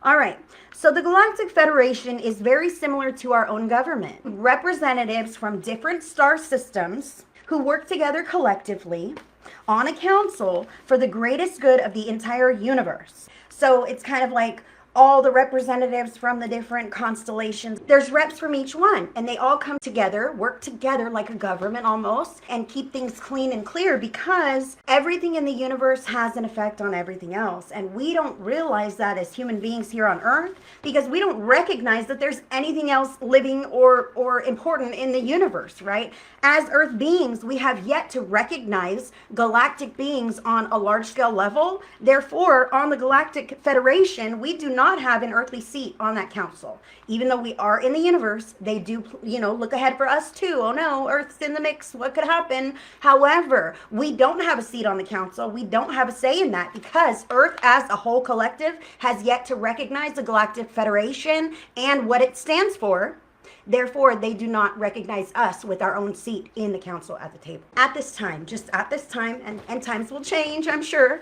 All right. So the Galactic Federation is very similar to our own government. Representatives from different star systems who work together collectively on a council for the greatest good of the entire universe. So it's kind of like all the representatives from the different constellations. There's reps from each one, and they all come together, work together like a government almost, and keep things clean and clear, because everything in the universe has an effect on everything else. And we don't realize that as human beings here on Earth, because we don't recognize that there's anything else living or important in the universe, right? As Earth beings, we have yet to recognize galactic beings on a large scale level. Therefore, on the Galactic Federation, we do not have an earthly seat on that council. Even though we are in the universe, they do, look ahead for us too. Oh no, Earth's in the mix. What could happen? However, we don't have a seat on the council. We don't have a say in that, because Earth as a whole collective has yet to recognize the Galactic Federation and what it stands for. Therefore, they do not recognize us with our own seat in the council at the table. At this time, just at this time, and times will change, I'm sure.